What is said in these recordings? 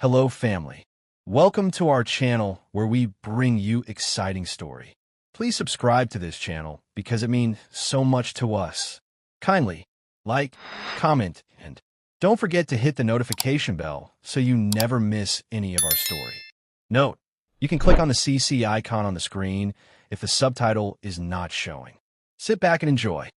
Hello, family. Welcome to our channel where we bring you exciting story. Please subscribe to this channel because it means so much to us. Kindly like, comment, and don't forget to hit the notification bell so you never miss any of our story. Note, you can click on the CC icon on the screen if the subtitle is not showing. Sit back and enjoy.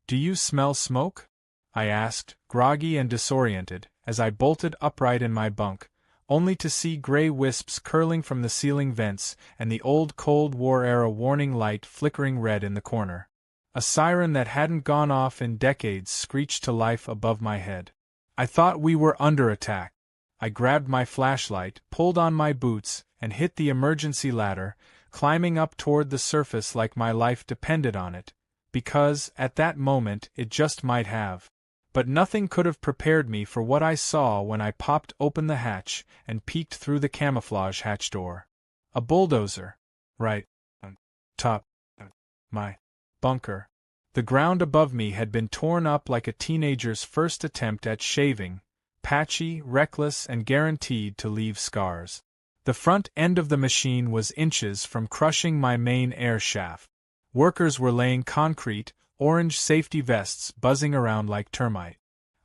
"Do you smell smoke?" I asked, groggy and disoriented, as I bolted upright in my bunk, only to see gray wisps curling from the ceiling vents and the old Cold War-era warning light flickering red in the corner. A siren that hadn't gone off in decades screeched to life above my head. I thought we were under attack. I grabbed my flashlight, pulled on my boots, and hit the emergency ladder, climbing up toward the surface like my life depended on it, because, at that moment, it just might have. But nothing could have prepared me for what I saw when I popped open the hatch and peeked through the camouflage hatch door. A bulldozer. Right on top of my bunker. The ground above me had been torn up like a teenager's first attempt at shaving, patchy, reckless, and guaranteed to leave scars. The front end of the machine was inches from crushing my main air shaft. Workers were laying concrete, orange safety vests buzzing around like termite.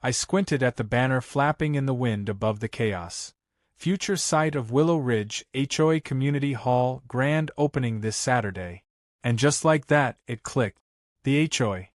I squinted at the banner flapping in the wind above the chaos. Future site of Willow Ridge HOA Community Hall grand opening this Saturday. And just like that, it clicked. The HOA.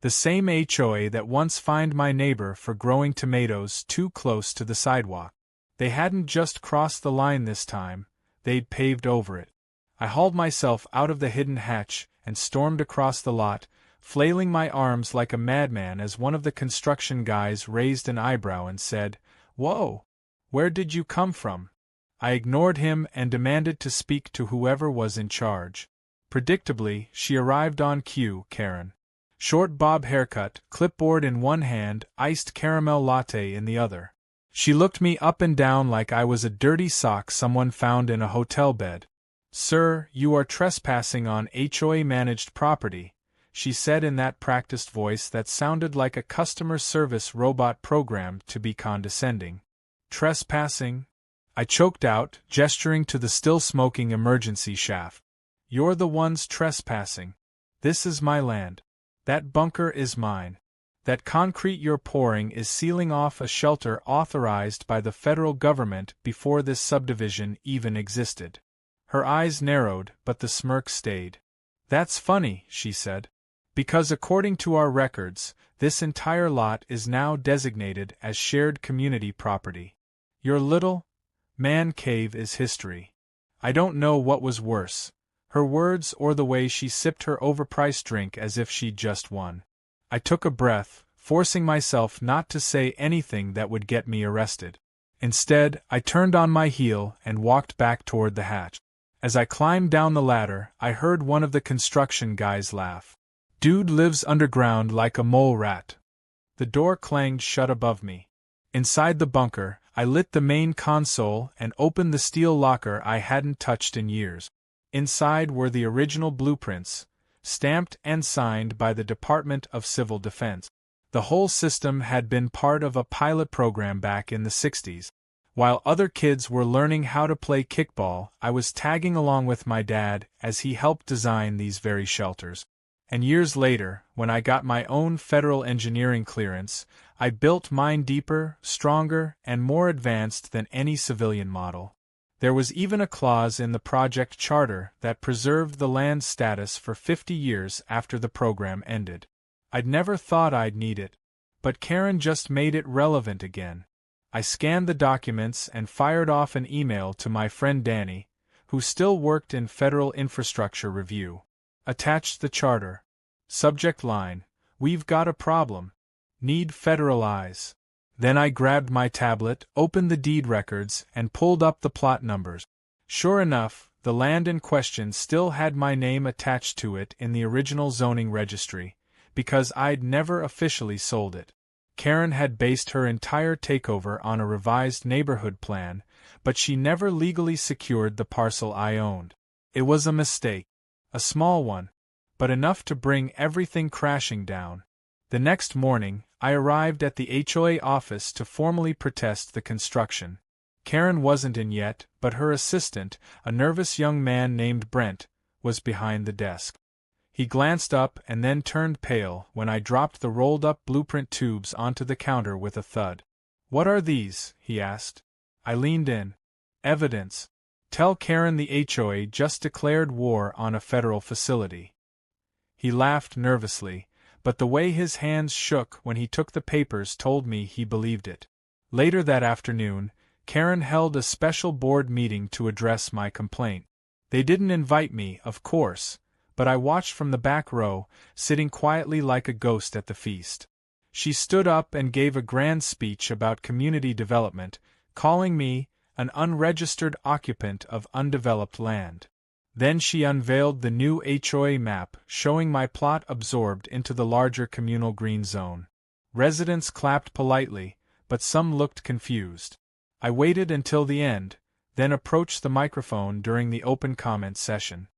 The same HOA that once fined my neighbor for growing tomatoes too close to the sidewalk. They hadn't just crossed the line this time, they'd paved over it. I hauled myself out of the hidden hatch and stormed across the lot, flailing my arms like a madman as one of the construction guys raised an eyebrow and said, "Whoa! Where did you come from?" I ignored him and demanded to speak to whoever was in charge. Predictably, she arrived on cue, Karen. Short bob haircut, clipboard in one hand, iced caramel latte in the other. She looked me up and down like I was a dirty sock someone found in a hotel bed. "Sir, you are trespassing on HOA-managed property," she said in that practiced voice that sounded like a customer service robot programmed to be condescending. "Trespassing?" I choked out, gesturing to the still-smoking emergency shaft. "You're the ones trespassing. This is my land. That bunker is mine. That concrete you're pouring is sealing off a shelter authorized by the federal government before this subdivision even existed." Her eyes narrowed, but the smirk stayed. "That's funny," she said. "Because according to our records, this entire lot is now designated as shared community property. Your little man cave is history." I don't know what was worse, her words or the way she sipped her overpriced drink as if she'd just won. I took a breath, forcing myself not to say anything that would get me arrested. Instead, I turned on my heel and walked back toward the hatch. As I climbed down the ladder, I heard one of the construction guys laugh. "Dude lives underground like a mole rat." The door clanged shut above me. Inside the bunker, I lit the main console and opened the steel locker I hadn't touched in years. Inside were the original blueprints, stamped and signed by the Department of Civil Defense. The whole system had been part of a pilot program back in the 60s. While other kids were learning how to play kickball, I was tagging along with my dad as he helped design these very shelters. And years later, when I got my own federal engineering clearance, I built mine deeper, stronger, and more advanced than any civilian model. There was even a clause in the project charter that preserved the land's status for 50 years after the program ended. I'd never thought I'd need it, but Karen just made it relevant again. I scanned the documents and fired off an email to my friend Danny, who still worked in Federal Infrastructure Review. Attached the charter. Subject line: "We've got a problem. Need federal eyes." Then I grabbed my tablet, opened the deed records, and pulled up the plot numbers. Sure enough, the land in question still had my name attached to it in the original zoning registry, because I'd never officially sold it. Karen had based her entire takeover on a revised neighborhood plan, but she never legally secured the parcel I owned. It was a mistake. A small one, but enough to bring everything crashing down. The next morning, I arrived at the HOA office to formally protest the construction. Karen wasn't in yet, but her assistant, a nervous young man named Brent, was behind the desk. He glanced up and then turned pale when I dropped the rolled-up blueprint tubes onto the counter with a thud. "What are these?" he asked. I leaned in. "Evidence. Tell Karen the HOA just declared war on a federal facility." He laughed nervously, but the way his hands shook when he took the papers told me he believed it. Later that afternoon, Karen held a special board meeting to address my complaint. They didn't invite me, of course, but I watched from the back row, sitting quietly like a ghost at the feast. She stood up and gave a grand speech about community development, calling me an unregistered occupant of undeveloped land. Then she unveiled the new HOA map showing my plot absorbed into the larger communal green zone. Residents clapped politely, but some looked confused. I waited until the end, then approached the microphone during the open comment session.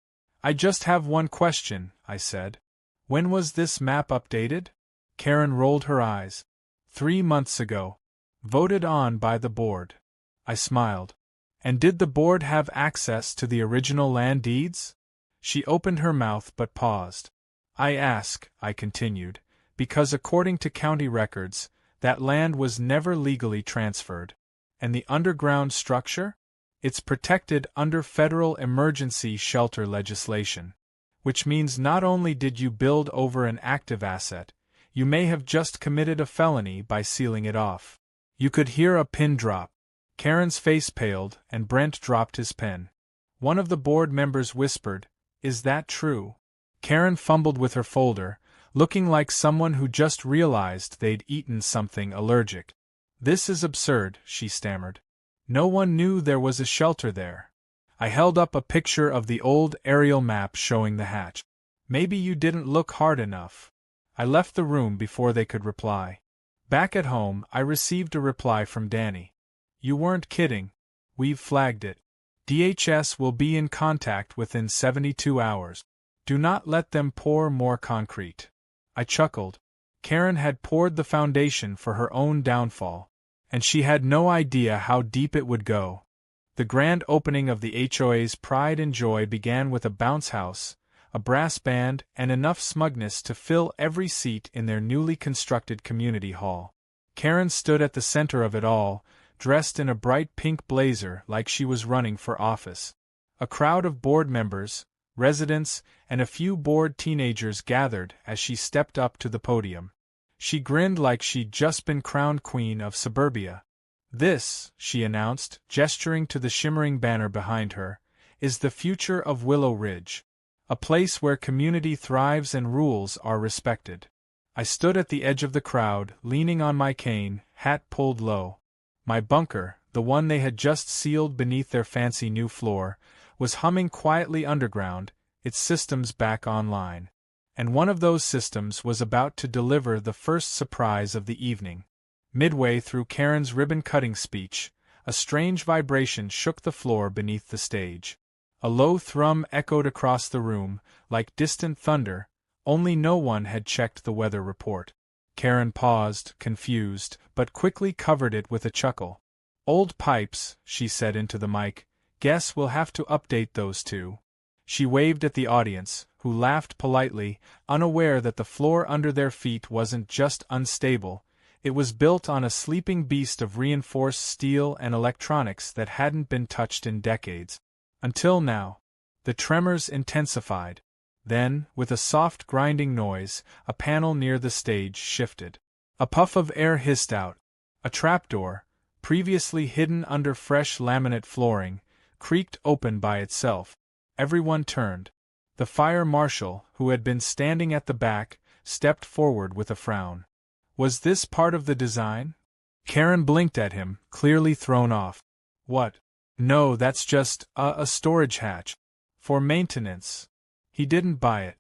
"I just have one question," I said. "When was this map updated?" Karen rolled her eyes. 3 months ago. Voted on by the board. I smiled. "And did the board have access to the original land deeds?" She opened her mouth but paused. "I ask," I continued, "because according to county records, that land was never legally transferred. And the underground structure? It's protected under federal emergency shelter legislation. Which means not only did you build over an active asset, you may have just committed a felony by sealing it off." You could hear a pin drop. Karen's face paled, and Brent dropped his pen. One of the board members whispered, "Is that true?" Karen fumbled with her folder, looking like someone who just realized they'd eaten something allergic. "This is absurd," she stammered. "No one knew there was a shelter there." I held up a picture of the old aerial map showing the hatch. "Maybe you didn't look hard enough." I left the room before they could reply. Back at home, I received a reply from Danny. "You weren't kidding. We've flagged it. DHS will be in contact within 72 hours. Do not let them pour more concrete." I chuckled. Karen had poured the foundation for her own downfall, and she had no idea how deep it would go. The grand opening of the HOA's Pride and Joy began with a bounce house, a brass band, and enough smugness to fill every seat in their newly constructed community hall. Karen stood at the center of it all, dressed in a bright pink blazer like she was running for office. A crowd of board members, residents, and a few bored teenagers gathered as she stepped up to the podium. She grinned like she'd just been crowned queen of suburbia. "This," she announced, gesturing to the shimmering banner behind her, "is the future of Willow Ridge. A place where community thrives and rules are respected." I stood at the edge of the crowd, leaning on my cane, hat pulled low. My bunker, the one they had just sealed beneath their fancy new floor, was humming quietly underground, its systems back online. And one of those systems was about to deliver the first surprise of the evening. Midway through Karen's ribbon-cutting speech, a strange vibration shook the floor beneath the stage. A low thrum echoed across the room, like distant thunder, only no one had checked the weather report. Karen paused, confused, but quickly covered it with a chuckle. "Old pipes," she said into the mic. "Guess we'll have to update those two." She waved at the audience, who laughed politely, unaware that the floor under their feet wasn't just unstable, it was built on a sleeping beast of reinforced steel and electronics that hadn't been touched in decades. Until now. The tremors intensified. Then, with a soft grinding noise, a panel near the stage shifted. A puff of air hissed out. A trapdoor, previously hidden under fresh laminate flooring, creaked open by itself. Everyone turned. The fire marshal, who had been standing at the back, stepped forward with a frown. "Was this part of the design?" Karen blinked at him, clearly thrown off. "What? No, that's just a storage hatch. For maintenance." He didn't buy it.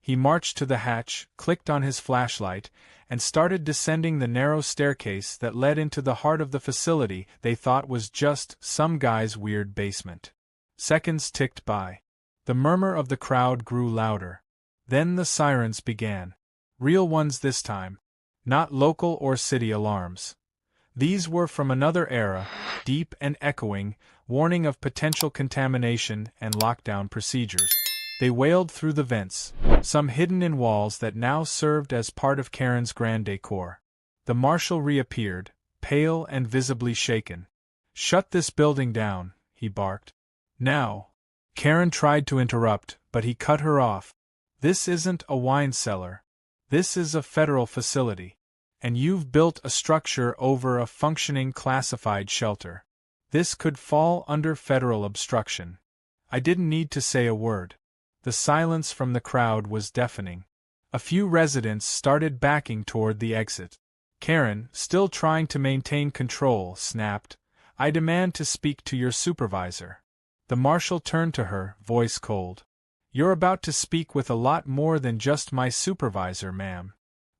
He marched to the hatch, clicked on his flashlight, and started descending the narrow staircase that led into the heart of the facility they thought was just some guy's weird basement. Seconds ticked by. The murmur of the crowd grew louder. Then the sirens began. Real ones this time. Not local or city alarms. These were from another era, deep and echoing, warning of potential contamination and lockdown procedures. They wailed through the vents, some hidden in walls that now served as part of Karen's grand decor. The marshal reappeared, pale and visibly shaken. "Shut this building down," he barked. "Now." Karen tried to interrupt, but he cut her off. "This isn't a wine cellar. This is a federal facility. And you've built a structure over a functioning classified shelter. This could fall under federal obstruction." I didn't need to say a word. The silence from the crowd was deafening. A few residents started backing toward the exit. Karen, still trying to maintain control, snapped, "I demand to speak to your supervisor." The marshal turned to her, voice cold. "You're about to speak with a lot more than just my supervisor, ma'am."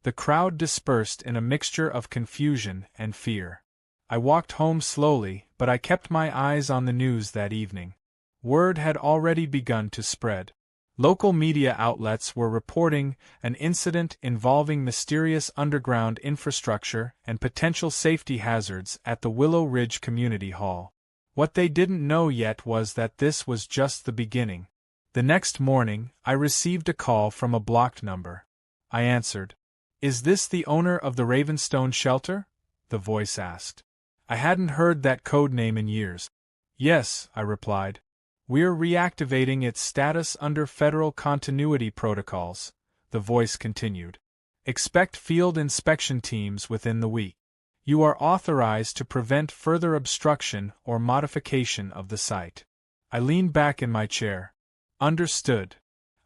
The crowd dispersed in a mixture of confusion and fear. I walked home slowly, but I kept my eyes on the news that evening. Word had already begun to spread. Local media outlets were reporting an incident involving mysterious underground infrastructure and potential safety hazards at the Willow Ridge Community Hall. What they didn't know yet was that this was just the beginning. The next morning, I received a call from a blocked number. I answered. "Is this the owner of the Ravenstone shelter?" the voice asked. I hadn't heard that code name in years. "Yes," I replied. "We're reactivating its status under federal continuity protocols," the voice continued. "Expect field inspection teams within the week. You are authorized to prevent further obstruction or modification of the site." I leaned back in my chair. Understood.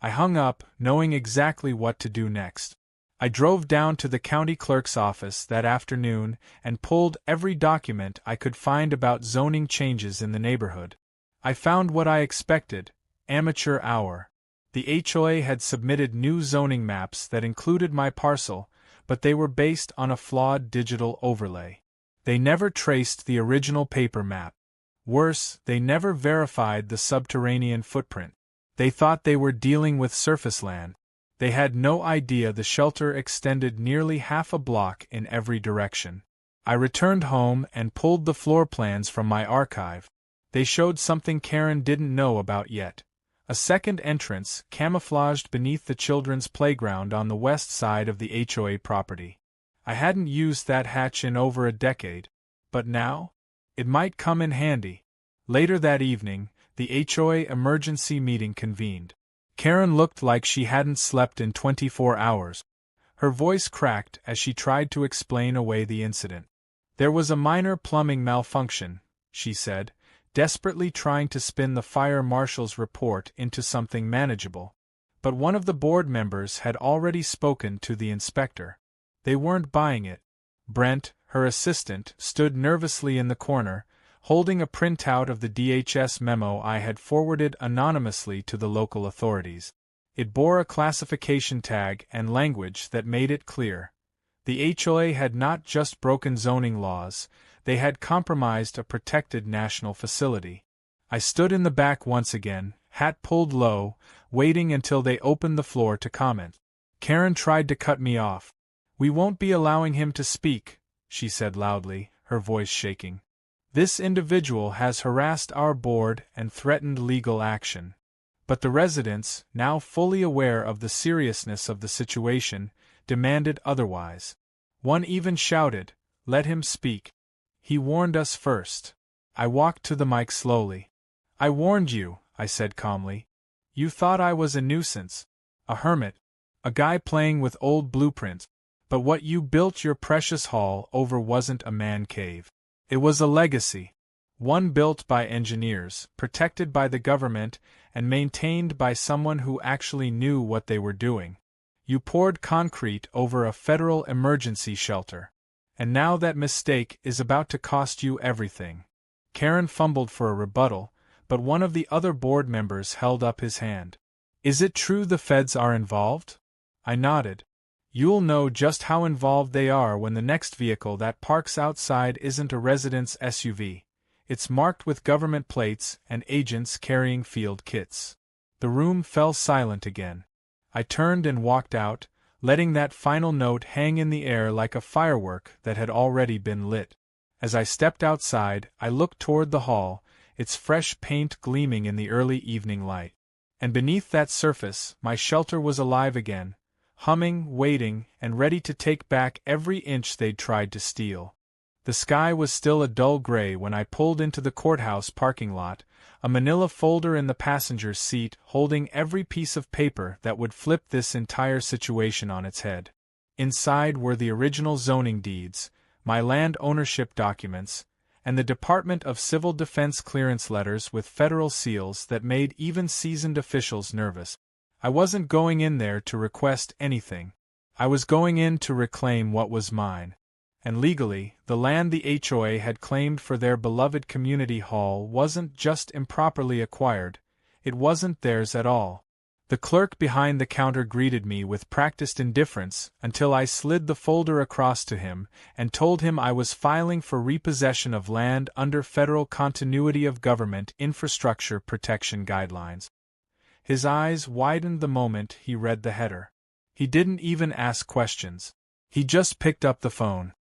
I hung up, knowing exactly what to do next. I drove down to the county clerk's office that afternoon and pulled every document I could find about zoning changes in the neighborhood. I found what I expected: amateur hour. The HOA had submitted new zoning maps that included my parcel, but they were based on a flawed digital overlay. They never traced the original paper map. Worse, they never verified the subterranean footprint. They thought they were dealing with surface land. They had no idea the shelter extended nearly half a block in every direction. I returned home and pulled the floor plans from my archive. They showed something Karen didn't know about yet: a second entrance camouflaged beneath the children's playground on the west side of the HOA property. I hadn't used that hatch in over a decade, but now? It might come in handy. Later that evening, the HOA emergency meeting convened. Karen looked like she hadn't slept in 24 hours. Her voice cracked as she tried to explain away the incident. "There was a minor plumbing malfunction," she said, desperately trying to spin the fire marshal's report into something manageable. But one of the board members had already spoken to the inspector. They weren't buying it. Brent, her assistant, stood nervously in the corner, holding a printout of the DHS memo I had forwarded anonymously to the local authorities. It bore a classification tag and language that made it clear. The HOA had not just broken zoning laws, they had compromised a protected national facility. I stood in the back once again, hat pulled low, waiting until they opened the floor to comment. Karen tried to cut me off. "We won't be allowing him to speak," she said loudly, her voice shaking. "This individual has harassed our board and threatened legal action." But the residents, now fully aware of the seriousness of the situation, demanded otherwise. One even shouted, "Let him speak. He warned us first." I walked to the mic slowly. "I warned you," I said calmly. "You thought I was a nuisance, a hermit, a guy playing with old blueprints. But what you built your precious hall over wasn't a man cave. It was a legacy. One built by engineers, protected by the government, and maintained by someone who actually knew what they were doing. You poured concrete over a federal emergency shelter. And now that mistake is about to cost you everything." Karen fumbled for a rebuttal, but one of the other board members held up his hand. "Is it true the feds are involved?" I nodded. "You'll know just how involved they are when the next vehicle that parks outside isn't a resident's SUV. It's marked with government plates and agents carrying field kits." The room fell silent again. I turned and walked out, letting that final note hang in the air like a firework that had already been lit. As I stepped outside, I looked toward the hall, its fresh paint gleaming in the early evening light. And beneath that surface, my shelter was alive again, humming, waiting, and ready to take back every inch they'd tried to steal. The sky was still a dull gray when I pulled into the courthouse parking lot, a manila folder in the passenger's seat holding every piece of paper that would flip this entire situation on its head. Inside were the original zoning deeds, my land ownership documents, and the Department of Civil Defense clearance letters with federal seals that made even seasoned officials nervous. I wasn't going in there to request anything. I was going in to reclaim what was mine. And legally, the land the HOA had claimed for their beloved community hall wasn't just improperly acquired, it wasn't theirs at all. The clerk behind the counter greeted me with practiced indifference until I slid the folder across to him and told him I was filing for repossession of land under Federal Continuity of Government Infrastructure Protection Guidelines. His eyes widened the moment he read the header. He didn't even ask questions. He just picked up the phone.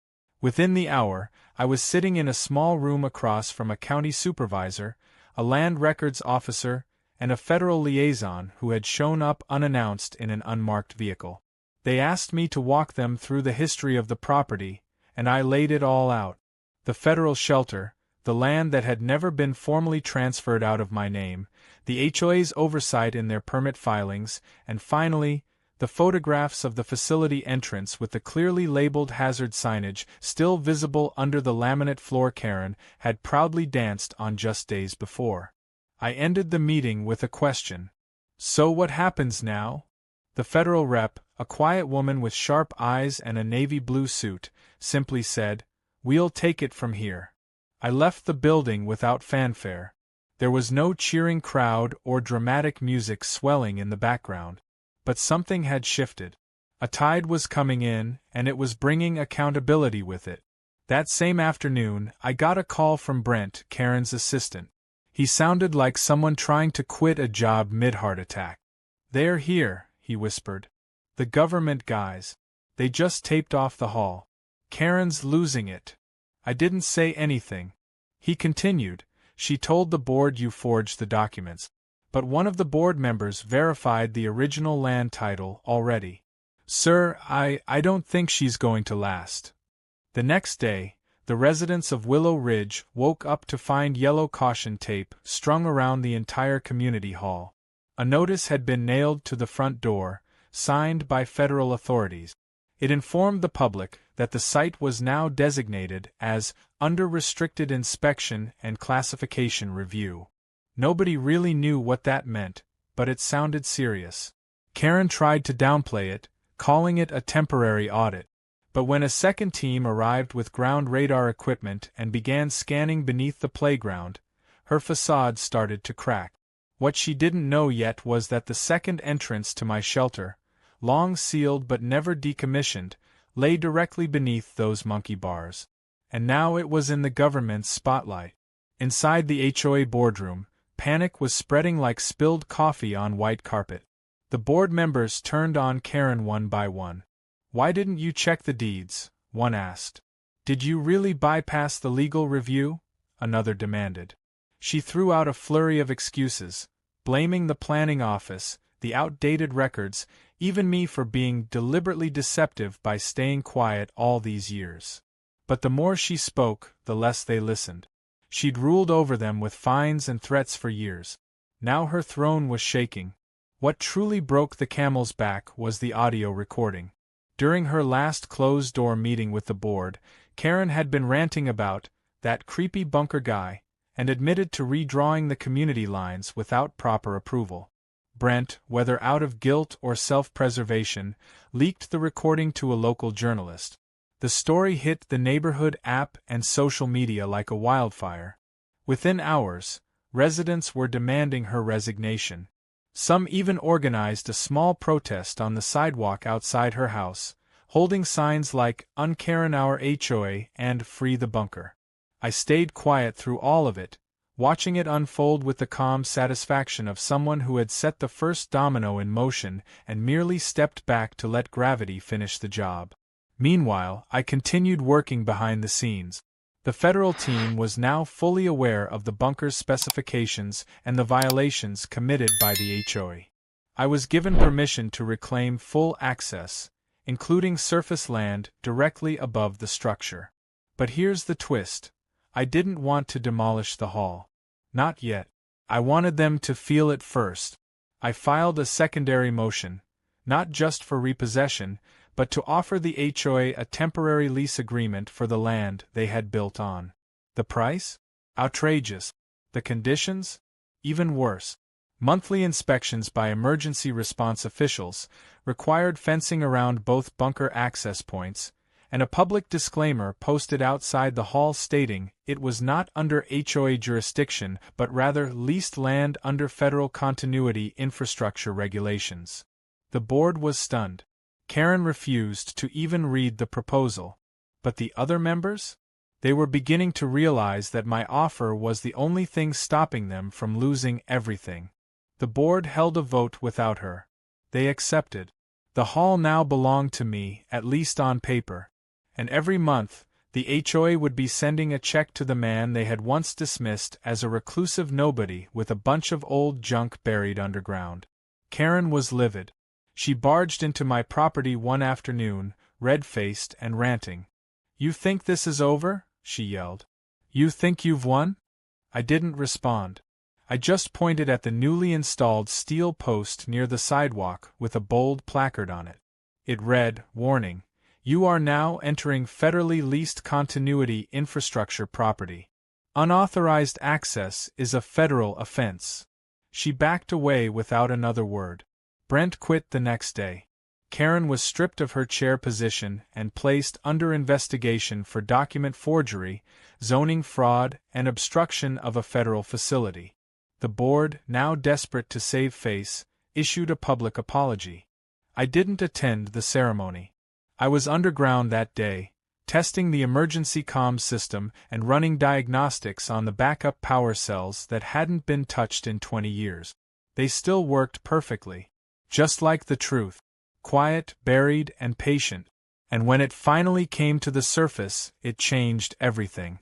Within the hour, I was sitting in a small room across from a county supervisor, a land records officer, and a federal liaison who had shown up unannounced in an unmarked vehicle. They asked me to walk them through the history of the property, and I laid it all out. The federal shelter, the land that had never been formally transferred out of my name, the HOA's oversight in their permit filings, and finally, the photographs of the facility entrance with the clearly labeled hazard signage still visible under the laminate floor Karen had proudly danced on just days before. I ended the meeting with a question. So what happens now? The federal rep, a quiet woman with sharp eyes and a navy blue suit, simply said, "We'll take it from here." I left the building without fanfare. There was no cheering crowd or dramatic music swelling in the background. But something had shifted. A tide was coming in, and it was bringing accountability with it. That same afternoon, I got a call from Brent, Karen's assistant. He sounded like someone trying to quit a job mid-heart attack. "They're here," he whispered. "The government guys. They just taped off the hall. Karen's losing it." I didn't say anything. He continued, "She told the board you forged the documents. But one of the board members verified the original land title already. Sir, I don't think she's going to last." The next day, the residents of Willow Ridge woke up to find yellow caution tape strung around the entire community hall. A notice had been nailed to the front door, signed by federal authorities. It informed the public that the site was now designated as under restricted inspection and classification review. Nobody really knew what that meant, but it sounded serious. Karen tried to downplay it, calling it a temporary audit. But when a second team arrived with ground radar equipment and began scanning beneath the playground, her facade started to crack. What she didn't know yet was that the second entrance to my shelter, long sealed but never decommissioned, lay directly beneath those monkey bars. And now it was in the government's spotlight. Inside the HOA boardroom, panic was spreading like spilled coffee on white carpet. The board members turned on Karen one by one. "Why didn't you check the deeds?" one asked. "Did you really bypass the legal review?" another demanded. She threw out a flurry of excuses, blaming the planning office, the outdated records, even me for being deliberately deceptive by staying quiet all these years. But the more she spoke, the less they listened. She'd ruled over them with fines and threats for years. Now her throne was shaking. What truly broke the camel's back was the audio recording. During her last closed-door meeting with the board, Karen had been ranting about that creepy bunker guy and admitted to redrawing the community lines without proper approval. Brent, whether out of guilt or self-preservation, leaked the recording to a local journalist. The story hit the neighborhood app and social media like a wildfire. Within hours, residents were demanding her resignation. Some even organized a small protest on the sidewalk outside her house, holding signs like "Unkaren our HOA" and "Free the Bunker." I stayed quiet through all of it, watching it unfold with the calm satisfaction of someone who had set the first domino in motion and merely stepped back to let gravity finish the job. Meanwhile, I continued working behind the scenes. The federal team was now fully aware of the bunker's specifications and the violations committed by the HOA. I was given permission to reclaim full access, including surface land directly above the structure. But here's the twist. I didn't want to demolish the hall. Not yet. I wanted them to feel it first. I filed a secondary motion, not just for repossession, but to offer the HOA a temporary lease agreement for the land they had built on. The price? Outrageous. The conditions? Even worse. Monthly inspections by emergency response officials, required fencing around both bunker access points, and a public disclaimer posted outside the hall stating it was not under HOA jurisdiction but rather leased land under federal continuity infrastructure regulations. The board was stunned. Karen refused to even read the proposal. But the other members? They were beginning to realize that my offer was the only thing stopping them from losing everything. The board held a vote without her. They accepted. The hall now belonged to me, at least on paper. And every month, the HOA would be sending a check to the man they had once dismissed as a reclusive nobody with a bunch of old junk buried underground. Karen was livid. She barged into my property one afternoon, red-faced and ranting. "You think this is over?" she yelled. "You think you've won?" I didn't respond. I just pointed at the newly installed steel post near the sidewalk with a bold placard on it. It read, "Warning. You are now entering federally leased continuity infrastructure property. Unauthorized access is a federal offense." She backed away without another word. Brent quit the next day. Karen was stripped of her chair position and placed under investigation for document forgery, zoning fraud, and obstruction of a federal facility. The board, now desperate to save face, issued a public apology. I didn't attend the ceremony. I was underground that day, testing the emergency comms system and running diagnostics on the backup power cells that hadn't been touched in 20 years. They still worked perfectly. Just like the truth. Quiet, buried, and patient. And when it finally came to the surface, it changed everything.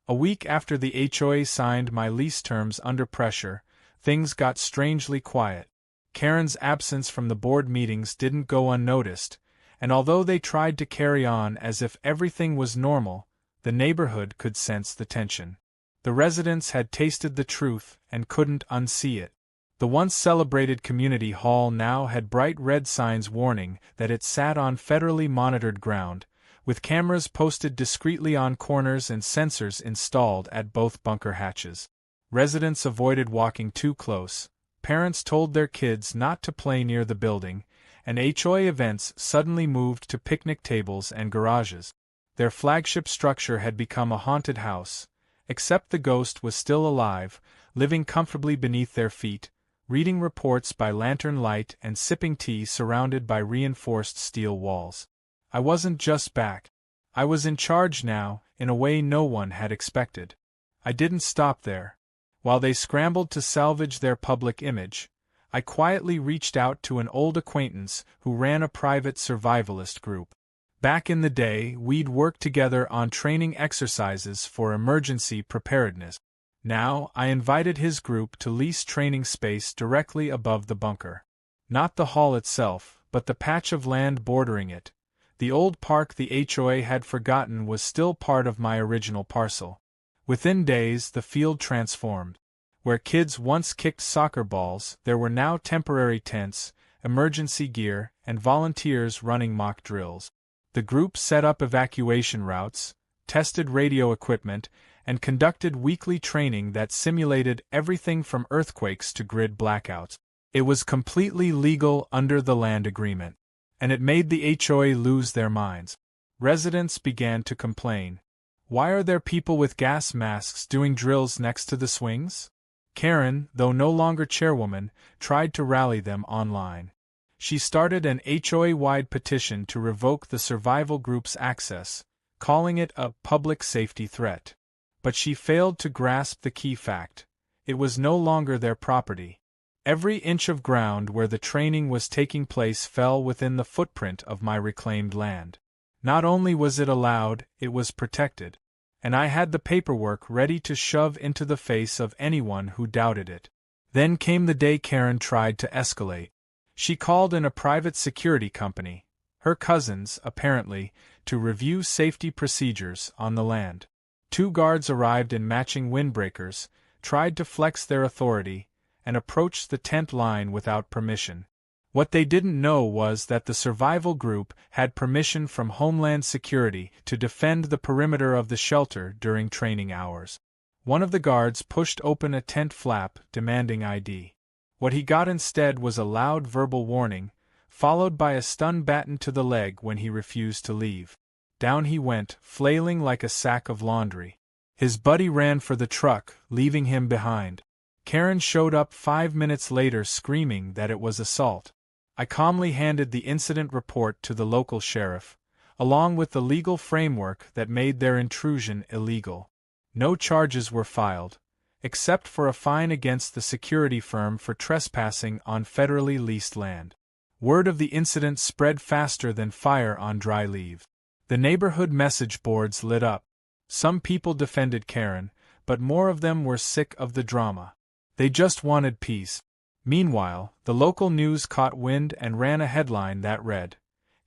A week after the HOA signed my lease terms under pressure, things got strangely quiet. Karen's absence from the board meetings didn't go unnoticed, and although they tried to carry on as if everything was normal, the neighborhood could sense the tension. The residents had tasted the truth and couldn't unsee it. The once celebrated community hall now had bright red signs warning that it sat on federally monitored ground, with cameras posted discreetly on corners and sensors installed at both bunker hatches. Residents avoided walking too close, parents told their kids not to play near the building, and HOA events suddenly moved to picnic tables and garages. Their flagship structure had become a haunted house, except the ghost was still alive, living comfortably beneath their feet, reading reports by lantern light and sipping tea surrounded by reinforced steel walls. I wasn't just back. I was in charge now, in a way no one had expected. I didn't stop there. While they scrambled to salvage their public image, I quietly reached out to an old acquaintance who ran a private survivalist group. Back in the day, we'd worked together on training exercises for emergency preparedness. Now, I invited his group to lease training space directly above the bunker. Not the hall itself, but the patch of land bordering it. The old park the HOA had forgotten was still part of my original parcel. Within days, the field transformed. Where kids once kicked soccer balls, there were now temporary tents, emergency gear, and volunteers running mock drills. The group set up evacuation routes, tested radio equipment, and conducted weekly training that simulated everything from earthquakes to grid blackouts. It was completely legal under the land agreement. And it made the HOA lose their minds. Residents began to complain. Why are there people with gas masks doing drills next to the swings? Karen, though no longer chairwoman, tried to rally them online. She started an HOA-wide petition to revoke the survival group's access, calling it a public safety threat. But she failed to grasp the key fact. It was no longer their property. Every inch of ground where the training was taking place fell within the footprint of my reclaimed land. Not only was it allowed, it was protected. And I had the paperwork ready to shove into the face of anyone who doubted it. Then came the day Karen tried to escalate. She called in a private security company, her cousins, apparently, to review safety procedures on the land. 2 guards arrived in matching windbreakers, tried to flex their authority, and approached the tent line without permission. What they didn't know was that the survival group had permission from Homeland Security to defend the perimeter of the shelter during training hours. One of the guards pushed open a tent flap, demanding ID. What he got instead was a loud verbal warning, followed by a stun baton to the leg when he refused to leave. Down he went, flailing like a sack of laundry. His buddy ran for the truck, leaving him behind. Karen showed up 5 minutes later screaming that it was assault. I calmly handed the incident report to the local sheriff, along with the legal framework that made their intrusion illegal. No charges were filed, except for a fine against the security firm for trespassing on federally leased land. Word of the incident spread faster than fire on dry leaves. The neighborhood message boards lit up. Some people defended Karen, but more of them were sick of the drama. They just wanted peace. Meanwhile, the local news caught wind and ran a headline that read,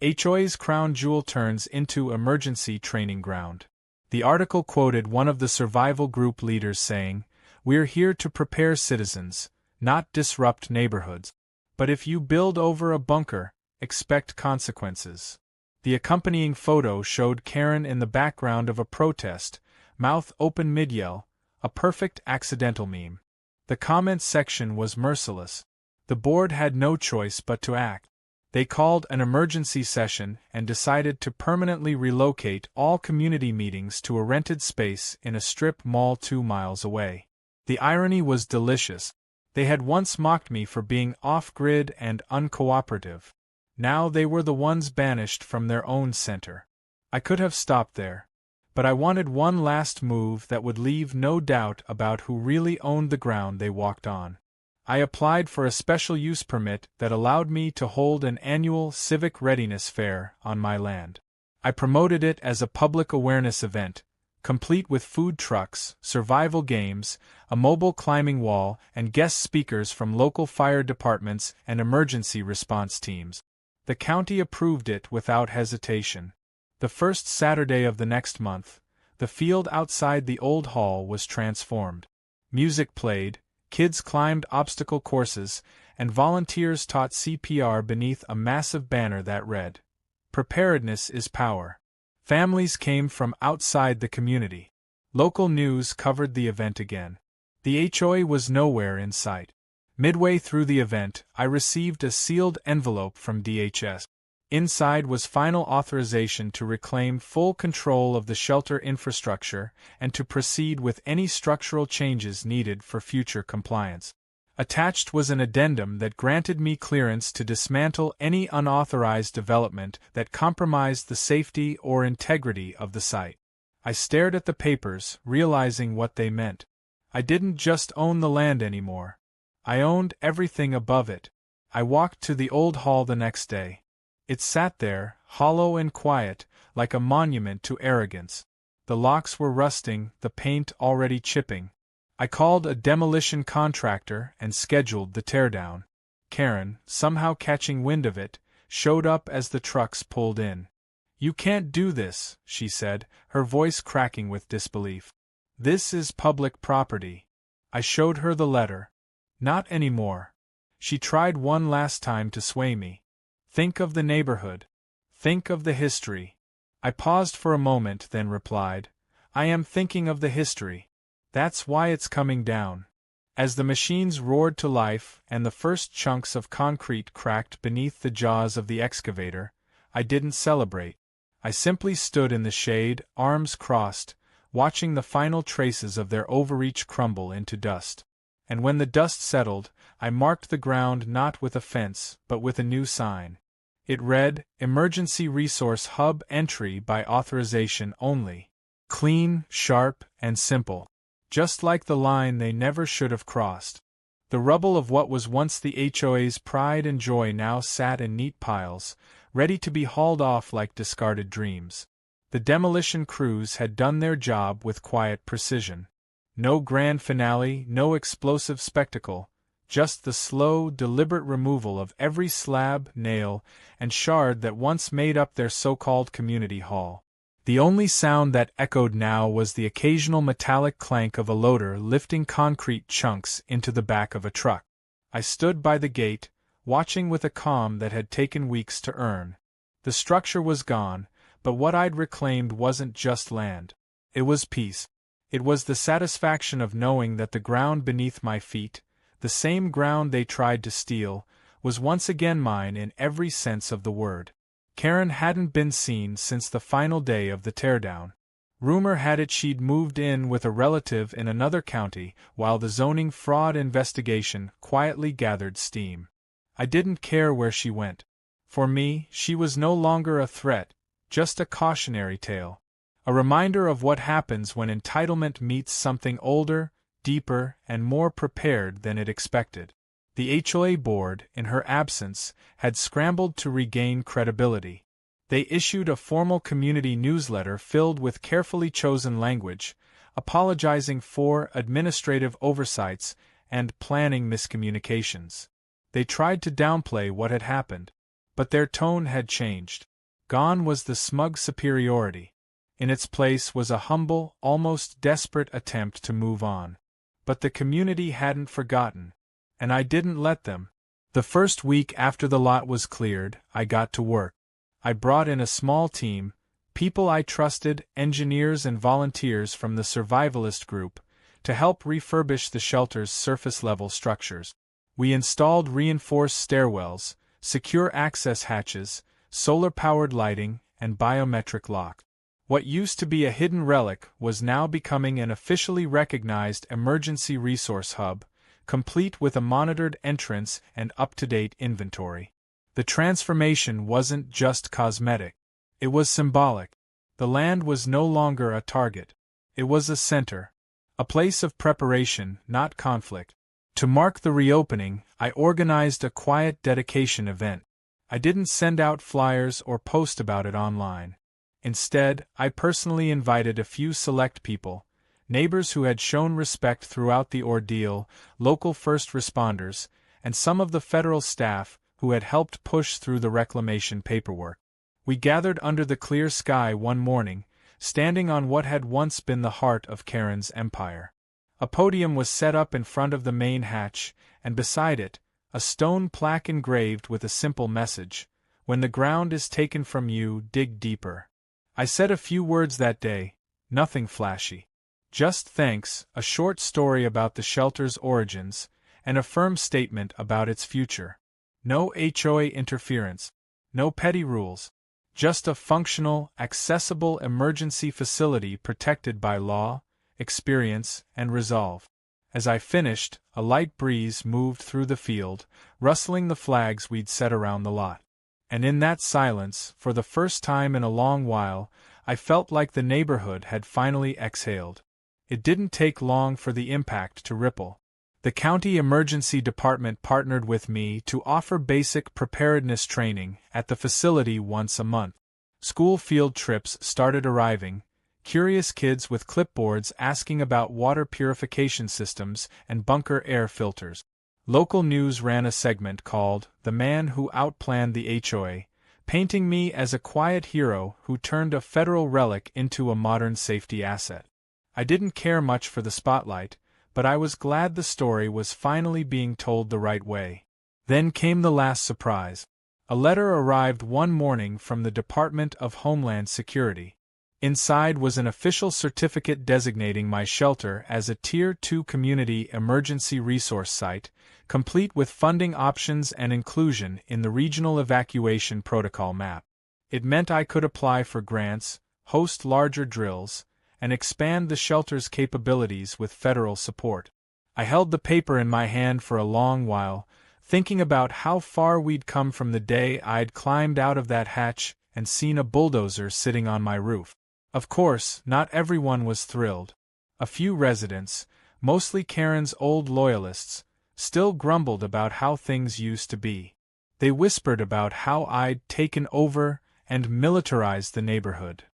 "HOA's crown jewel turns into emergency training ground." The article quoted one of the survival group leaders saying, "We're here to prepare citizens, not disrupt neighborhoods. But if you build over a bunker, expect consequences." The accompanying photo showed Karen in the background of a protest, mouth open mid-yell, a perfect accidental meme. The comments section was merciless. The board had no choice but to act. They called an emergency session and decided to permanently relocate all community meetings to a rented space in a strip mall 2 miles away. The irony was delicious. They had once mocked me for being off-grid and uncooperative. Now they were the ones banished from their own center. I could have stopped there. But I wanted one last move that would leave no doubt about who really owned the ground they walked on. I applied for a special use permit that allowed me to hold an annual civic readiness fair on my land. I promoted it as a public awareness event, complete with food trucks, survival games, a mobile climbing wall, and guest speakers from local fire departments and emergency response teams. The county approved it without hesitation. The first Saturday of the next month, the field outside the old hall was transformed. Music played, kids climbed obstacle courses, and volunteers taught CPR beneath a massive banner that read, "Preparedness is power." Families came from outside the community. Local news covered the event again. The HOA was nowhere in sight. Midway through the event, I received a sealed envelope from DHS. Inside was final authorization to reclaim full control of the shelter infrastructure and to proceed with any structural changes needed for future compliance. Attached was an addendum that granted me clearance to dismantle any unauthorized development that compromised the safety or integrity of the site. I stared at the papers, realizing what they meant. I didn't just own the land anymore. I owned everything above it. I walked to the old hall the next day. It sat there, hollow and quiet, like a monument to arrogance. The locks were rusting, the paint already chipping. I called a demolition contractor and scheduled the teardown. Karen, somehow catching wind of it, showed up as the trucks pulled in. "You can't do this," she said, her voice cracking with disbelief. "This is public property." I showed her the letter. "Not anymore." She tried one last time to sway me. "Think of the neighborhood. Think of the history." I paused for a moment, then replied, "I am thinking of the history. That's why it's coming down." As the machines roared to life and the first chunks of concrete cracked beneath the jaws of the excavator, I didn't celebrate. I simply stood in the shade, arms crossed, watching the final traces of their overreach crumble into dust. And when the dust settled, I marked the ground not with a fence, but with a new sign. It read, "Emergency Resource Hub Entry by Authorization Only." Clean, sharp, and simple. Just like the line they never should have crossed. The rubble of what was once the HOA's pride and joy now sat in neat piles, ready to be hauled off like discarded dreams. The demolition crews had done their job with quiet precision. No grand finale, no explosive spectacle, just the slow, deliberate removal of every slab, nail, and shard that once made up their so-called community hall. The only sound that echoed now was the occasional metallic clank of a loader lifting concrete chunks into the back of a truck. I stood by the gate, watching with a calm that had taken weeks to earn. The structure was gone, but what I'd reclaimed wasn't just land. It was peace. It was the satisfaction of knowing that the ground beneath my feet, the same ground they tried to steal, was once again mine in every sense of the word. Karen hadn't been seen since the final day of the teardown. Rumor had it she'd moved in with a relative in another county while the zoning fraud investigation quietly gathered steam. I didn't care where she went. For me, she was no longer a threat, just a cautionary tale. A reminder of what happens when entitlement meets something older, deeper, and more prepared than it expected. The HOA board, in her absence, had scrambled to regain credibility. They issued a formal community newsletter filled with carefully chosen language, apologizing for administrative oversights and planning miscommunications. They tried to downplay what had happened, but their tone had changed. Gone was the smug superiority. In its place was a humble, almost desperate attempt to move on. But the community hadn't forgotten. And I didn't let them. The first week after the lot was cleared, I got to work. I brought in a small team, people I trusted, engineers and volunteers from the survivalist group, to help refurbish the shelter's surface-level structures. We installed reinforced stairwells, secure access hatches, solar-powered lighting, and biometric lock. What used to be a hidden relic was now becoming an officially recognized emergency resource hub, complete with a monitored entrance and up-to-date inventory. The transformation wasn't just cosmetic. It was symbolic. The land was no longer a target. It was a center. A place of preparation, not conflict. To mark the reopening, I organized a quiet dedication event. I didn't send out flyers or post about it online. Instead, I personally invited a few select people, neighbors who had shown respect throughout the ordeal, local first responders, and some of the federal staff who had helped push through the reclamation paperwork. We gathered under the clear sky one morning, standing on what had once been the heart of Karen's empire. A podium was set up in front of the main hatch, and beside it, a stone plaque engraved with a simple message: "When the ground is taken from you, dig deeper." I said a few words that day, nothing flashy. Just thanks, a short story about the shelter's origins, and a firm statement about its future. No HOA interference, no petty rules. Just a functional, accessible emergency facility protected by law, experience, and resolve. As I finished, a light breeze moved through the field, rustling the flags we'd set around the lot. And in that silence, for the first time in a long while, I felt like the neighborhood had finally exhaled. It didn't take long for the impact to ripple. The county emergency department partnered with me to offer basic preparedness training at the facility once a month. School field trips started arriving, curious kids with clipboards asking about water purification systems and bunker air filters. Local news ran a segment called "The Man Who Outplanned the HOA," painting me as a quiet hero who turned a federal relic into a modern safety asset. I didn't care much for the spotlight, but I was glad the story was finally being told the right way. Then came the last surprise. A letter arrived one morning from the Department of Homeland Security. Inside was an official certificate designating my shelter as a Tier 2 community emergency resource site, complete with funding options and inclusion in the regional evacuation protocol map. It meant I could apply for grants, host larger drills, and expand the shelter's capabilities with federal support. I held the paper in my hand for a long while, thinking about how far we'd come from the day I'd climbed out of that hatch and seen a bulldozer sitting on my roof. Of course, not everyone was thrilled. A few residents, mostly Karen's old loyalists, still grumbled about how things used to be. They whispered about how I'd taken over and militarized the neighborhood.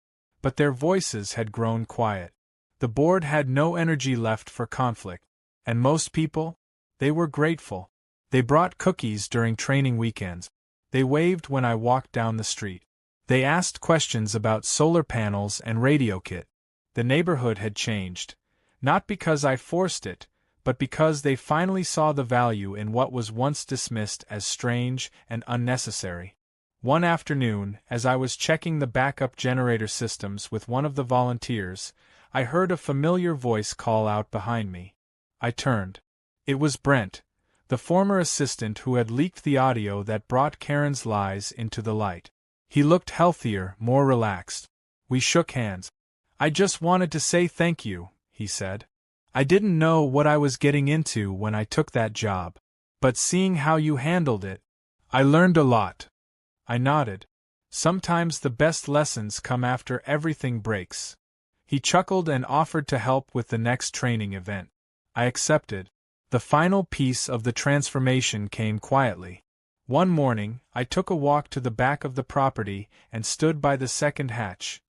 But their voices had grown quiet. The board had no energy left for conflict, and most people, they were grateful. They brought cookies during training weekends. They waved when I walked down the street. They asked questions about solar panels and radio kit. The neighborhood had changed, not because I forced it, but because they finally saw the value in what was once dismissed as strange and unnecessary. One afternoon, as I was checking the backup generator systems with one of the volunteers, I heard a familiar voice call out behind me. I turned. It was Brent, the former assistant who had leaked the audio that brought Karen's lies into the light. He looked healthier, more relaxed. We shook hands. "I just wanted to say thank you," he said. "I didn't know what I was getting into when I took that job. But seeing how you handled it, I learned a lot." I nodded. Sometimes the best lessons come after everything breaks. He chuckled and offered to help with the next training event. I accepted. The final piece of the transformation came quietly. One morning, I took a walk to the back of the property and stood by the second hatch,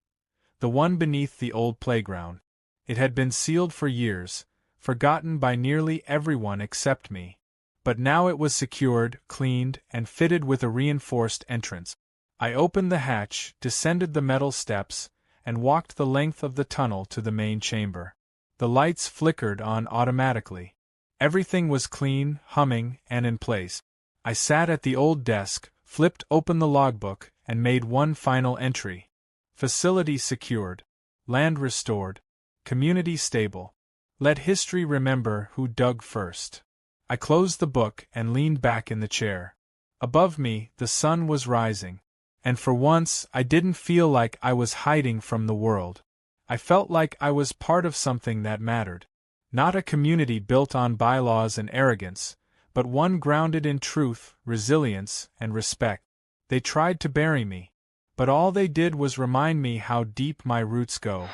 the one beneath the old playground. It had been sealed for years, forgotten by nearly everyone except me. But now it was secured, cleaned, and fitted with a reinforced entrance. I opened the hatch, descended the metal steps, and walked the length of the tunnel to the main chamber. The lights flickered on automatically. Everything was clean, humming, and in place. I sat at the old desk, flipped open the logbook, and made one final entry. Facility secured. Land restored. Community stable. Let history remember who dug first. I closed the book and leaned back in the chair. Above me, the sun was rising. And for once, I didn't feel like I was hiding from the world. I felt like I was part of something that mattered. Not a community built on bylaws and arrogance, but one grounded in truth, resilience, and respect. They tried to bury me, but all they did was remind me how deep my roots go.